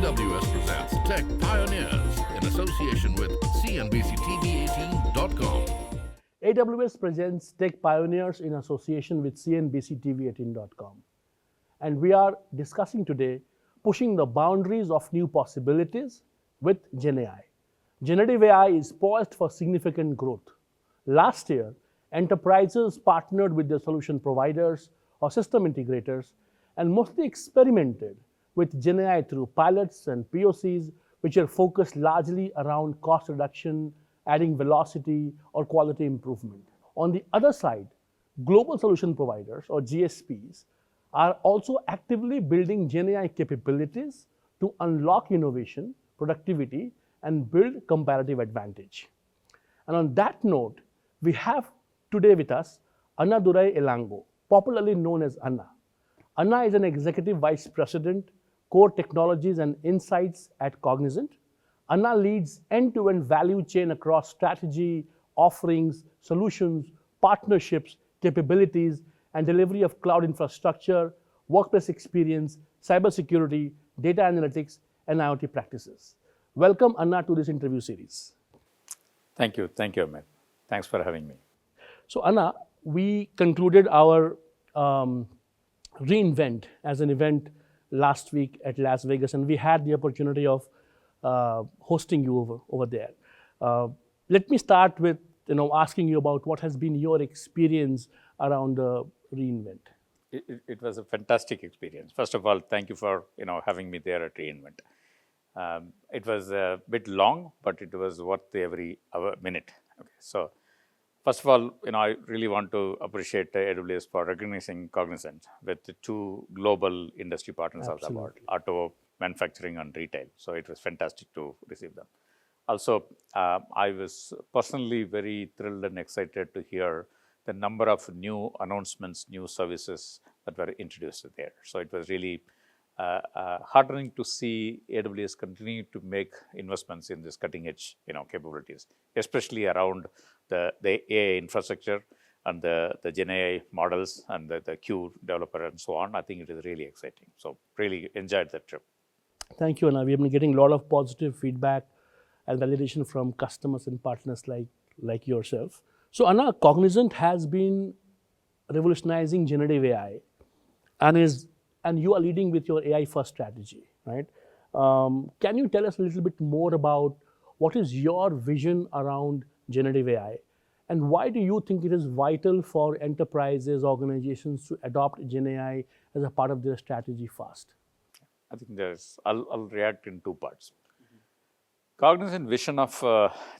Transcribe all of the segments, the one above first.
AWS presents Tech Pioneers in association with CNBC TV18.com. AWS presents Tech Pioneers in association with CNBC TV18.com. And we are discussing today pushing the boundaries of new possibilities with GenAI. Generative AI is poised for significant growth. Last year, enterprises partnered with their solution providers or system integrators and mostly experimented with GenAI through pilots and POCs, which are focused largely around cost reduction, adding velocity, or quality improvement. On the other side, global solution providers, or GSPs, are also actively building GenAI capabilities to unlock innovation, productivity, and build comparative advantage. And on that note, we have today with us Annadurai Elango, popularly known as Anna. Anna is an Executive Vice President, Core Technologies and Insights at Cognizant. Anna leads end-to-end value chain across strategy, offerings, solutions, partnerships, capabilities, and delivery of cloud infrastructure, workplace experience, cybersecurity, data analytics, and IoT practices. Welcome, Anna, to this interview series. Thank you, Amit. Thanks for having me. So, Anna, we concluded our reInvent as an event last week at Las Vegas, and we had the opportunity of hosting you over there. Let me start with asking you about what has been your experience around the reInvent. It was a fantastic experience. First of all, thank you for having me there at reInvent. It was a bit long, but it was worth every minute. Okay, so first of all, I really want to appreciate AWS for recognizing Cognizant with the two global industry partners of the award, auto, manufacturing, and retail. So it was fantastic to receive them. Also, I was personally very thrilled and excited to hear the number of new announcements, new services that were introduced there. So it was really heartening to see AWS continue to make investments in this cutting-edge capabilities, especially around the AI infrastructure and the GenAI models and the Q developer and so on. I think it is really exciting. So really enjoyed that trip. Thank you, Anna. We have been getting a lot of positive feedback and validation from customers and partners like yourself. So, Anna, Cognizant has been revolutionizing generative AI and you are leading with your AI-first strategy, right? Can you tell us a little bit more about what is your vision around generative AI, and why do you think it is vital for enterprises, organizations to adopt GenAI as a part of their strategy fast? I think I'll react in two parts. Cognizant vision of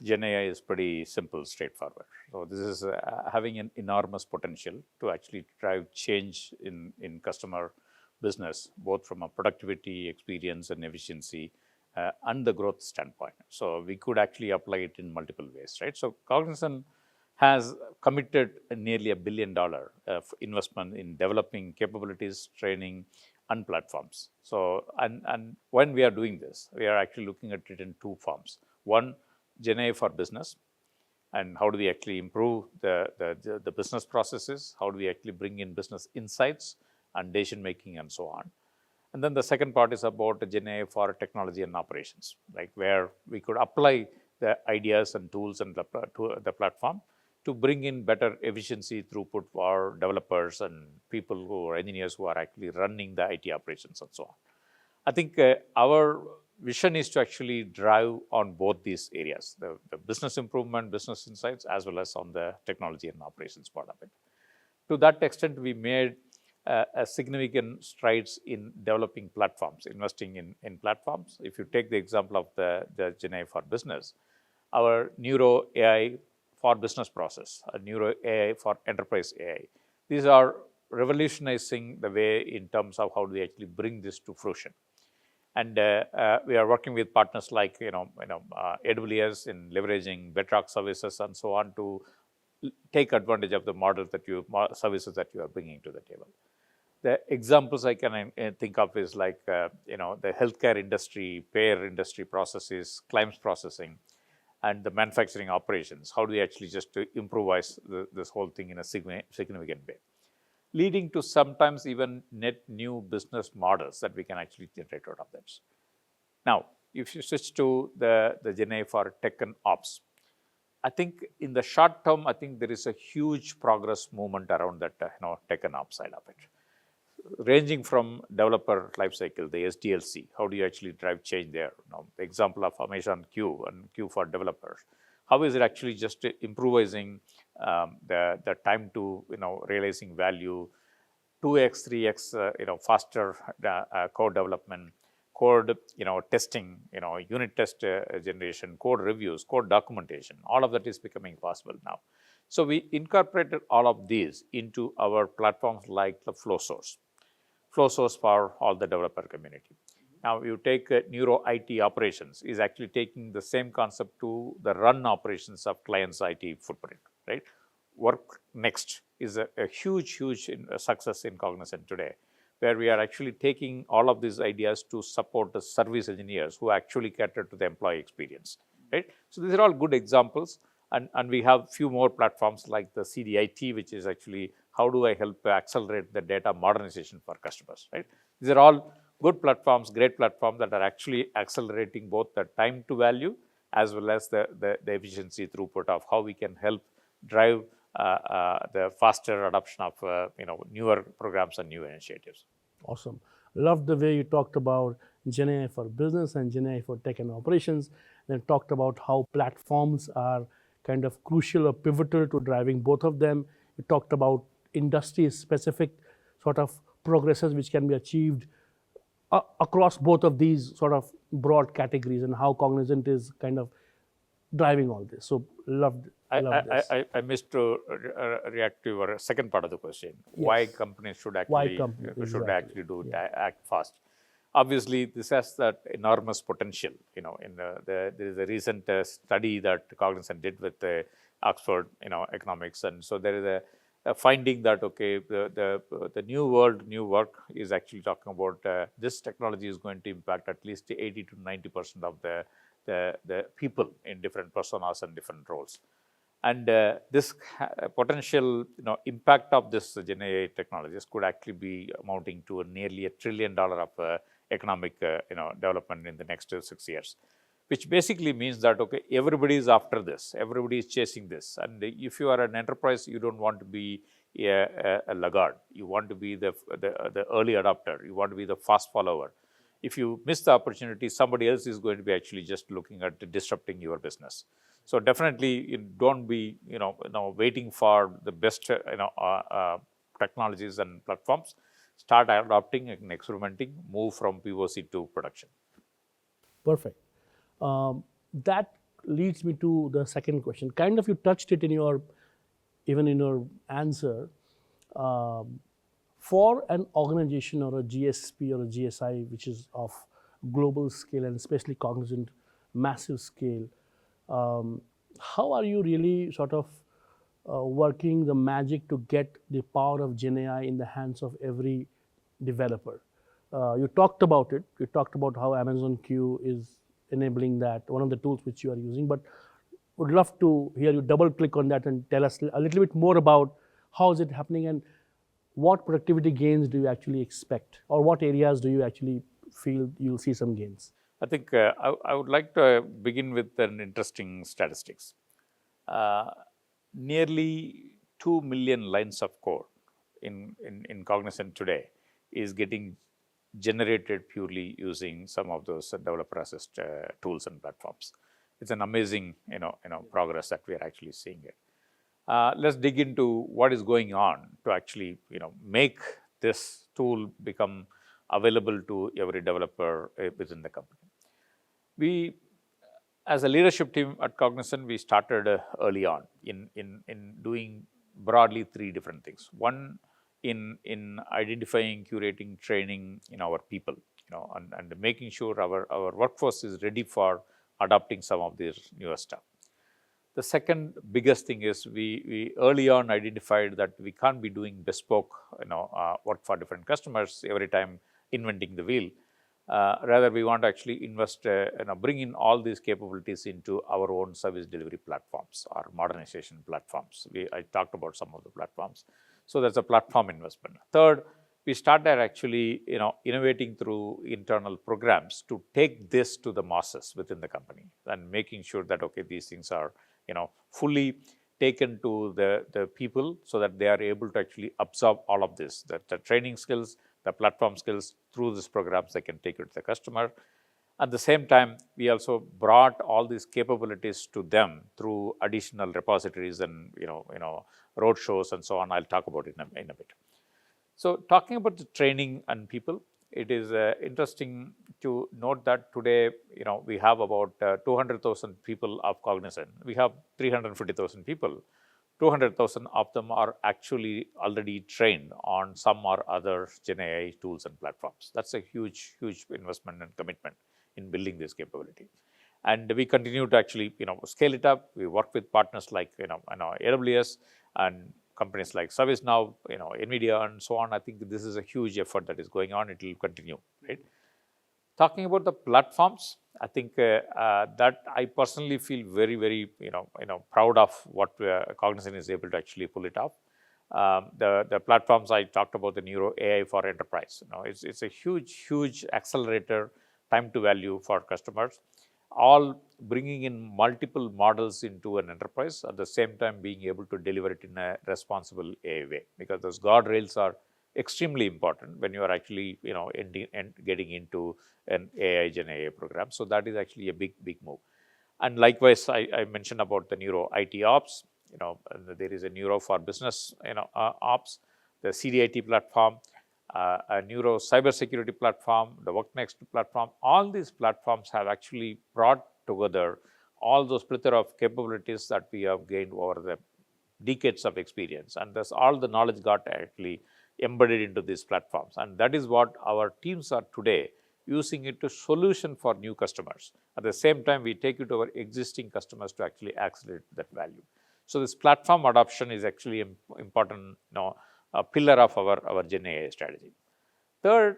GenAI is pretty simple, straightforward. So this is having an enormous potential to actually drive change in customer business, both from a productivity, experience, and efficiency, and the growth standpoint. So we could actually apply it in multiple ways, right? So Cognizant has committed nearly $1 billion of investment in developing capabilities, training, and platforms. So, and when we are doing this, we are actually looking at it in two forms. One, GenAI for business, and how do we actually improve the business processes? How do we actually bring in business insights and decision making and so on? And then the second part is about GenAI for technology and operations, like where we could apply the ideas and tools and the platform to bring in better efficiency throughput for developers and people who are engineers who are actually running the IT operations and so on. I think our vision is to actually drive on both these areas, the business improvement, business insights, as well as on the technology and operations part of it. To that extent, we made a significant strides in developing platforms, investing in platforms. If you take the example of the GenAI for business, our Neuro AI for business process, a Neuro AI for enterprise AI. These are revolutionizing the way in terms of how do we actually bring this to fruition. And we are working with partners like AWS in leveraging Bedrock services and so on to take advantage of the models services that you are bringing to the table. The examples I can think of is like the healthcare industry, payer industry processes, claims processing, and the manufacturing operations. How do we actually just improvise this whole thing in a significant way? leading to sometimes even net new business models that we can actually generate out of that. Now, if you switch to the GenAI for tech and ops, I think in the short term, I think there is a huge progress movement around that tech and ops side of it, ranging from developer lifecycle, the SDLC. How do you actually drive change there? The example of Amazon Q and Q for developers. How is it actually just improvising the time to realizing value, 2x, 3x faster code development, code testing, unit test generation, code reviews, code documentation. All of that is becoming possible now. So we incorporated all of these into our platforms like the FlowSource for all the developer community. Now you take Neuro IT operations is actually taking the same concept to the run operations of client's IT footprint, right? Work Next is a huge success in Cognizant today, where we are actually taking all of these ideas to support the service engineers who actually cater to the employee experience, right? So these are all good examples, and we have few more platforms like the CDIT, which is actually how do I help accelerate the data modernization for customers, right? These are all good platforms, great platforms that are actually accelerating both the time to value as well as the efficiency throughput of how we can help drive the faster adoption of newer programs and new initiatives. Awesome. Loved the way you talked about GenAI for business and GenAI for tech and operations, and talked about how platforms are kind of crucial or pivotal to driving both of them. You talked about industry-specific sort of progresses which can be achieved across both of these sort of broad categories, and how Cognizant is kind of driving all this. So loved this. I missed to react to your second part of the question. Yes. Why companies should actually act fast? Obviously, this has that enormous potential. There is a recent study that Cognizant did with Oxford, economics, and so there is a finding that the new world, new work is actually talking about this technology is going to impact at least 80 to 90% of the people in different personas and different roles. And this potential impact of this GenAI technologies could actually be amounting to nearly $1 trillion of economic development in the next 6 years, which basically means that everybody is after this, everybody is chasing this. And if you are an enterprise, you don't want to be a laggard. You want to be the early adopter. You want to be the fast follower. If you miss the opportunity, somebody else is going to be actually just looking at disrupting your business. So definitely, don't be waiting for the best technologies and platforms. Start adopting and experimenting. Move from POC to production. Perfect. That leads me to the second question. Kind of you touched it in your answer. For an organization or a GSP or a GSI which is of global scale and especially Cognizant, massive scale, how are you really sort of working the magic to get the power of GenAI in the hands of every developer? You talked about it. You talked about how Amazon Q is enabling that, one of the tools which you are using, but would love to hear you double click on that and tell us a little bit more about how is it happening and what productivity gains do you actually expect, or what areas do you actually feel you'll see some gains? I think I would like to begin with an interesting statistics. Nearly 2 million lines of code in Cognizant today is getting generated purely using some of those developer assist tools and platforms. It's an amazing progress that we are actually seeing it. Let's dig into what is going on to actually make this tool become available to every developer within the company. We, as a leadership team at Cognizant, we started early on in doing broadly 3 different things. One, in identifying, curating, training our people, and making sure our workforce is ready for adopting some of this newer stuff. The second biggest thing is we early on identified that we can't be doing bespoke work for different customers every time inventing the wheel. Rather, we want to actually invest, bring in all these capabilities into our own service delivery platforms or modernization platforms. I talked about some of the platforms. So that's a platform investment. Third, we started actually, innovating through internal programs to take this to the masses within the company and making sure that, okay, these things are, fully taken to the people so that they are able to actually absorb all of this, that the training skills, the platform skills through these programs, they can take it to the customer. At the same time, we also brought all these capabilities to them through additional repositories and, road shows and so on. I'll talk about it in a bit. So talking about the training and people, it is interesting to note that today, we have about 200,000 people of Cognizant. We have 350,000 people. 200,000 of them are actually already trained on some or other GenAI tools and platforms. That's a huge, huge investment and commitment in building this capability. And we continue to actually, scale it up. We work with partners like, AWS and companies like ServiceNow, NVIDIA and so on. I think this is a huge effort that is going on. It will continue, right? Talking about the platforms, I think that I personally feel very, very, proud of what Cognizant is able to actually pull it off. The platforms I talked about, the Neuro AI for enterprise, it's a huge, huge accelerator, time to value for customers, all bringing in multiple models into an enterprise, at the same time being able to deliver it in a responsible AI way, because those guardrails are extremely important when you are actually, getting into an AI Gen AI program. So that is actually a big, big move. And likewise, I mentioned about the Neuro IT Ops. There is a Neuro for business, ops, the CDIT platform, a Neuro cybersecurity platform, the WorkNext platform. All these platforms have actually brought together all those plethora of capabilities that we have gained over the decades of experience. And thus all the knowledge got actually embedded into these platforms. And that is what our teams are today using it to solution for new customers. At the same time, we take it to our existing customers to actually accelerate that value. So this platform adoption is actually important, a pillar of our GenAI strategy. Third,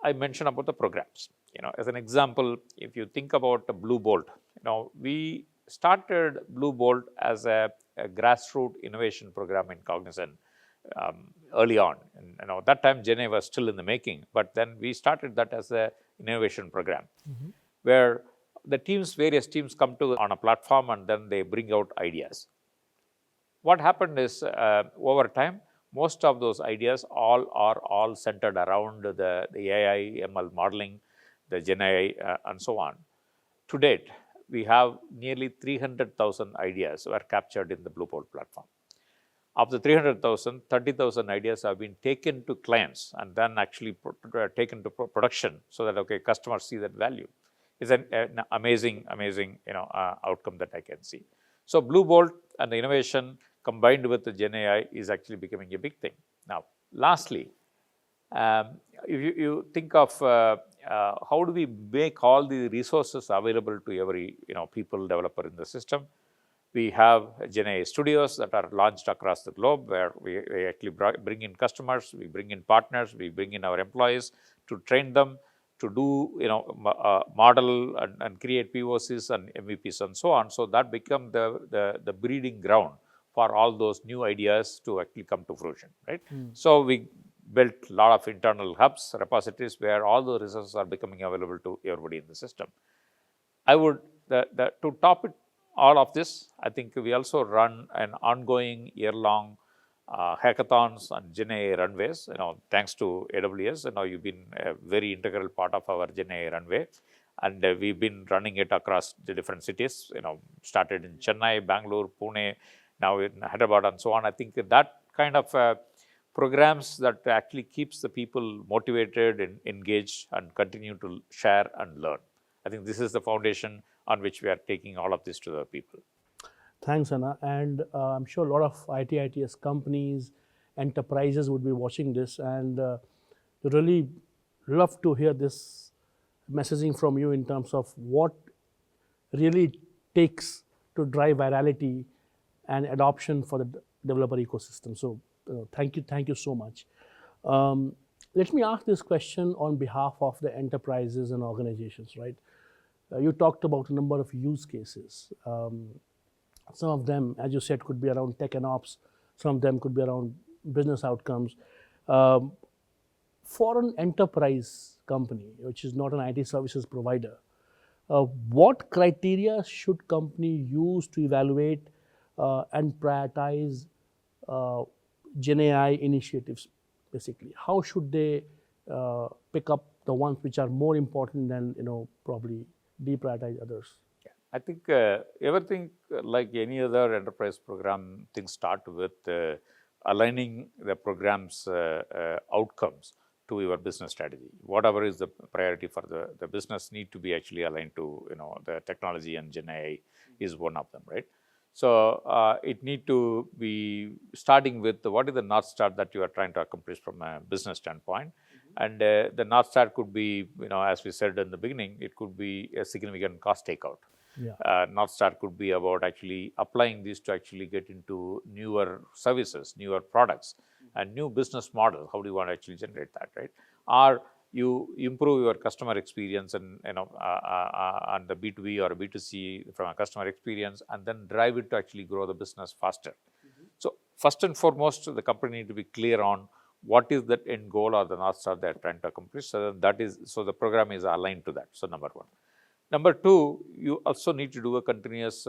I mentioned about the programs. As an example, if you think about Blue Bolt, we started Blue Bolt as a grassroots innovation program in Cognizant early on. And that time GenAI was still in the making, but then we started that as a innovation program, where the various teams come to on a platform and then they bring out ideas. What happened is over time, most of those ideas all centered around the AI, ML modeling, the GenAI, and so on. To date, we have nearly 300,000 ideas were captured in the Blue Bolt platform. Of the 300,000, 30,000 ideas have been taken to clients and then actually taken to production so that, okay, customers see that value. It's an amazing, outcome that I can see. So Blue Bolt and the innovation combined with the GenAI is actually becoming a big thing. Now, lastly, if you think of how do we make all the resources available to every people developer in the system, we have GenAI studios that are launched across the globe, where we actually bring in customers, we bring in partners, we bring in our employees to train them, to do model and create POCs and MVPs and so on. So that become the breeding ground for all those new ideas to actually come to fruition, right? So we built a lot of internal hubs, repositories, where all the resources are becoming available to everybody in the system. I would, to top it all of this, I think we also run an ongoing year-long hackathons and GenAI runways. Thanks to AWS, you've been a very integral part of our GenAI runway, and we've been running it across the different cities. Started in Chennai, Bangalore, Pune, now in Hyderabad, and so on. I think that kind of programs that actually keeps the people motivated and engaged and continue to share and learn. I think this is the foundation on which we are taking all of this to the people. Thanks, Anna. And I'm sure a lot of ITS companies, enterprises would be watching this, and really love to hear this messaging from you in terms of what really takes to drive virality and adoption for the developer ecosystem. So thank you so much. Let me ask this question on behalf of the enterprises and organizations, right? You talked about a number of use cases. Some of them, as you said, could be around tech and ops. Some of them could be around business outcomes. for an enterprise company, which is not an IT services provider, what criteria should company use to evaluate and prioritize GenAI initiatives, basically? How should they pick up the ones which are more important than, probably deprioritize others? I think everything like any other enterprise program, things start with aligning the program's outcomes to your business strategy. Whatever is the priority for the business need to be actually aligned to, the technology, and GenAI is one of them, right? So it need to be starting with what is the North Star that you are trying to accomplish from a business standpoint. And the North Star could be, as we said in the beginning, it could be a significant cost takeout. Yeah. North Star could be about actually applying this to actually get into newer services, newer products, and new business models. How do you want to actually generate that, right? Or you improve your customer experience and, on the B2B or B2C from a customer experience, and then drive it to actually grow the business faster. So first and foremost, the company need to be clear on what is that end goal or the North Star they are trying to accomplish. So the program is aligned to that. So number one. Number two, you also need to do a continuous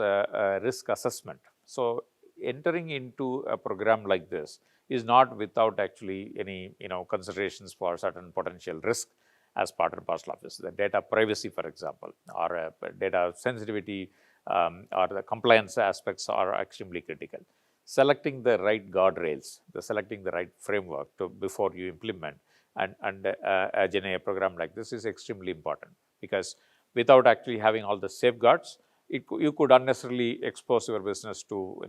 risk assessment. So entering into a program like this is not without actually any considerations for certain potential risk as part and parcel of this. The data privacy, for example, or data sensitivity or the compliance aspects are extremely critical. Selecting the right guardrails, selecting the right framework before you implement and a GenAI program like this is extremely important, because without actually having all the safeguards, you could unnecessarily expose your business to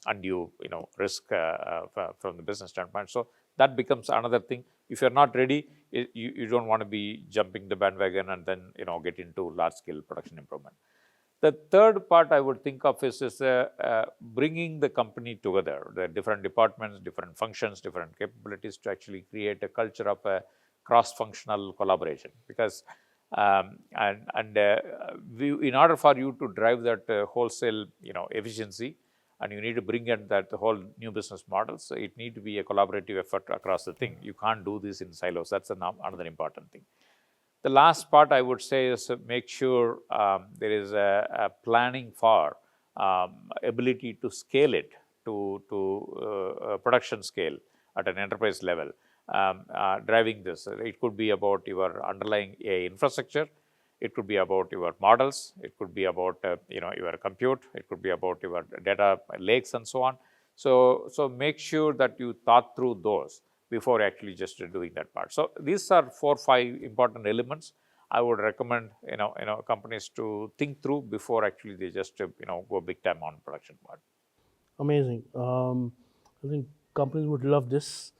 undue risk from the business standpoint. So that becomes another thing. If you're not ready, you don't want to be jumping the bandwagon and then get into large scale production improvement. The third part I would think of is bringing the company together, the different departments, different functions, different capabilities, to actually create a culture of a cross-functional collaboration. Because in order for you to drive that wholesale efficiency, and you need to bring in that the whole new business models, so it need to be a collaborative effort across the thing. You can't do this in silos. That's another important thing. The last part I would say is make sure there is a planning for ability to scale it to production scale at an enterprise level. Driving this, it could be about your underlying AI infrastructure, it could be about your models, it could be about your compute, it could be about your data lakes and so on. So make sure that you thought through those before actually just doing that part. So these are 4 or 5 important elements I would recommend companies to think through before actually they just go big time on production part. Amazing. I think companies would love this.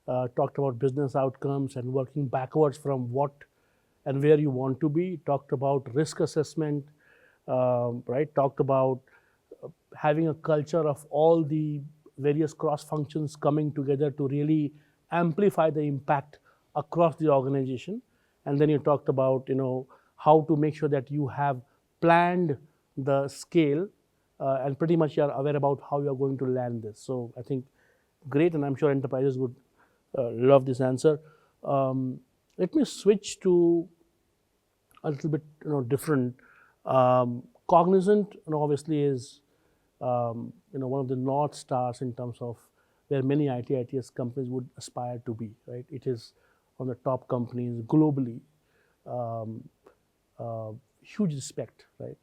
Talked about business outcomes and working backwards from what and where you want to be. Talked about risk assessment, right? Talked about having a culture of all the various cross functions coming together to really amplify the impact across the organization. And then you talked about how to make sure that you have planned the scale and pretty much you are aware about how you are going to land this. So I think great, and I'm sure enterprises would love this answer. Let me switch to a little bit different. Cognizant obviously is one of the North Stars in terms of where many IT ITeS companies would aspire to be, right? It is one of the top companies globally. Huge respect, right?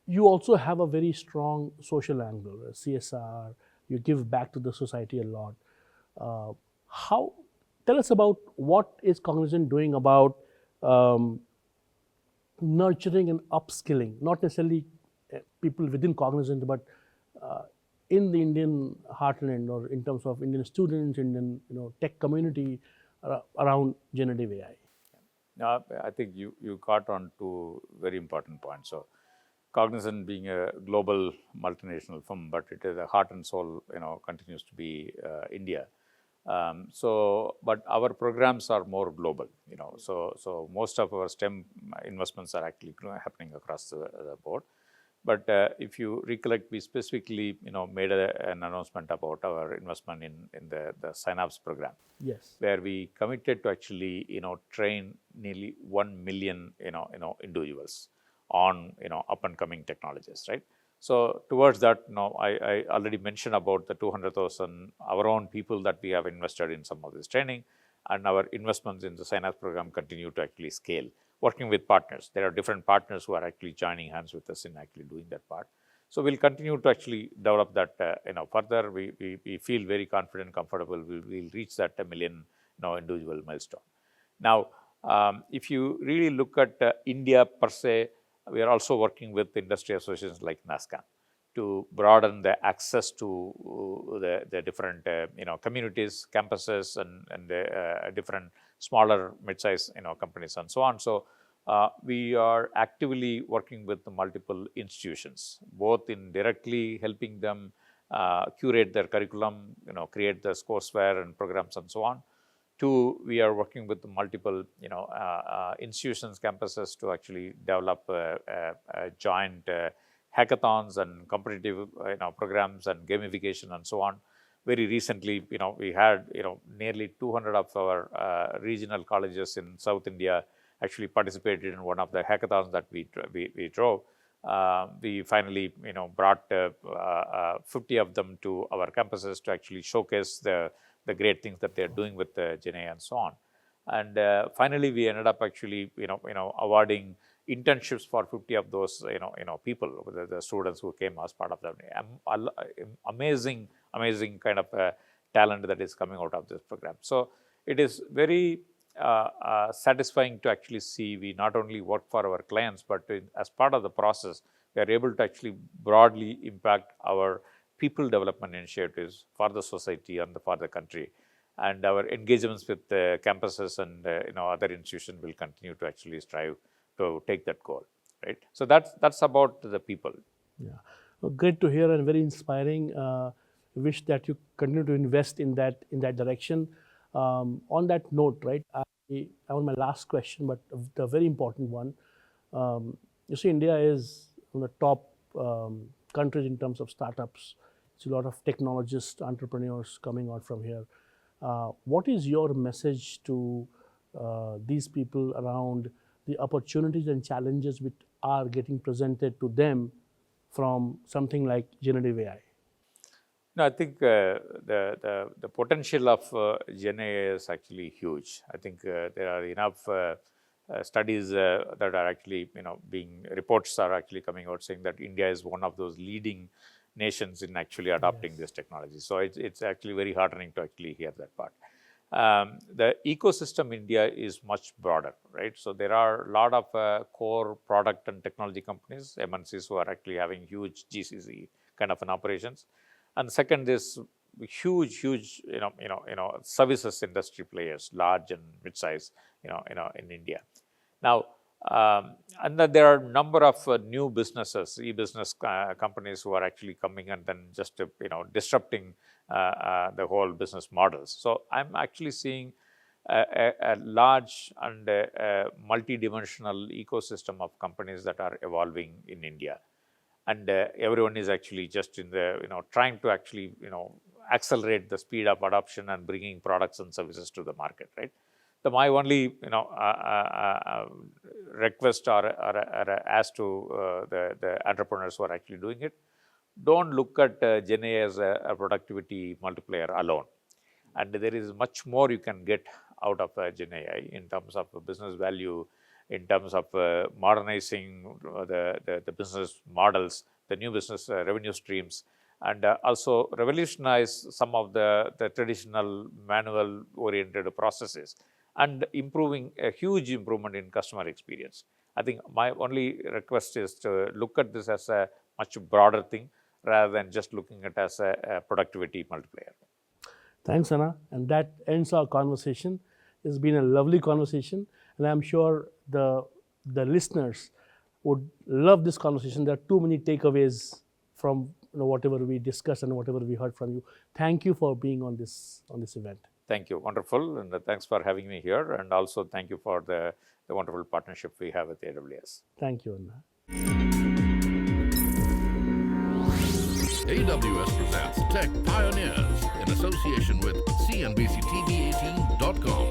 You also have a very strong social angle, CSR. You give back to the society a lot. Tell us about what is Cognizant doing about nurturing and upskilling, not necessarily people within Cognizant, but in the Indian heartland or in terms of Indian students, Indian tech community around generative AI. I think you caught on to very important points. So Cognizant being a global multinational firm, but it is a heart and soul, continues to be India. But our programs are more global, so most of our STEM investments are actually happening across the board. But if you recollect, we specifically, made an announcement about our investment in the Synapse program. Yes. Where we committed to actually, train nearly 1 million, individuals on, up and coming technologies, right? So towards that, I already mentioned about the 200,000 our own people that we have invested in some of this training, and our investments in the Synapse program continue to actually scale, working with partners. There are different partners who are actually joining hands with us in actually doing that part. So we'll continue to actually develop that, further. We feel very confident, comfortable. We'll reach that 1 million, individual milestone. Now, if you really look at India per se, we are also working with industry associations like NASCAM to broaden the access to the different, communities, campuses, and different smaller, mid-sized, companies and so on. So we are actively working with the multiple institutions, both in directly helping them curate their curriculum, create the courseware and programs and so on. Two, we are working with the multiple, institutions, campuses to actually develop joint hackathons and competitive, programs and gamification and so on. Very recently, we had, nearly 200 of our regional colleges in South India actually participated in one of the hackathons that we drove. We finally, brought 50 of them to our campuses to actually showcase the great things that they're doing with the GenAI and so on. And finally, we ended up actually, awarding internships for 50 of those, people, the students who came as part of the amazing kind of talent that is coming out of this program. So it is very satisfying to actually see we not only work for our clients, but as part of the process, we are able to actually broadly impact our people development initiatives for the society and for the country. And our engagements with the campuses and other institutions will continue to actually strive to take that goal, right? So that's about the people. Yeah, well, great to hear and very inspiring. Wish that you continue to invest in that direction. On that note, right, I want my last question, but the very important one. You see, India is one of the top countries in terms of startups. It's a lot of technologists, entrepreneurs coming out from here. What is your message to these people around the opportunities and challenges which are getting presented to them from something like generative AI? No, I think the potential of GenAI is actually huge. I think there are enough studies that are actually, reports are actually coming out saying that India is one of those leading nations in actually adopting this technology. So it's actually very heartening to actually hear that part. The ecosystem in India is much broader, right? So there are a lot of core product and technology companies, MNCs, who are actually having huge GCC kind of an operations. And second is huge, services industry players, large and mid-size, in India. Now, and then there are a number of new businesses, e-business companies who are actually coming and then just, disrupting the whole business models. So I'm actually seeing a large and multi-dimensional ecosystem of companies that are evolving in India. And everyone is actually just in the, trying to actually, accelerate the speed of adoption and bringing products and services to the market, right? So my only, request or ask to the entrepreneurs who are actually doing it, don't look at GenAI as a productivity multiplier alone. And there is much more you can get out of GenAI in terms of business value, in terms of modernizing the business models, the new business revenue streams, and also revolutionize some of the traditional manual-oriented processes, and improving a huge improvement in customer experience. I think my only request is to look at this as a much broader thing rather than just looking at it as a productivity multiplier. Thanks, Anna. And that ends our conversation. It's been a lovely conversation, and I'm sure the listeners would love this conversation. There are too many takeaways from whatever we discussed and whatever we heard from you. Thank you for being on this event. Thank you. Wonderful. And thanks for having me here. And also thank you for the wonderful partnership we have with AWS. Thank you, Anna. AWS presents Tech Pioneers in association with CNBC TV18.com.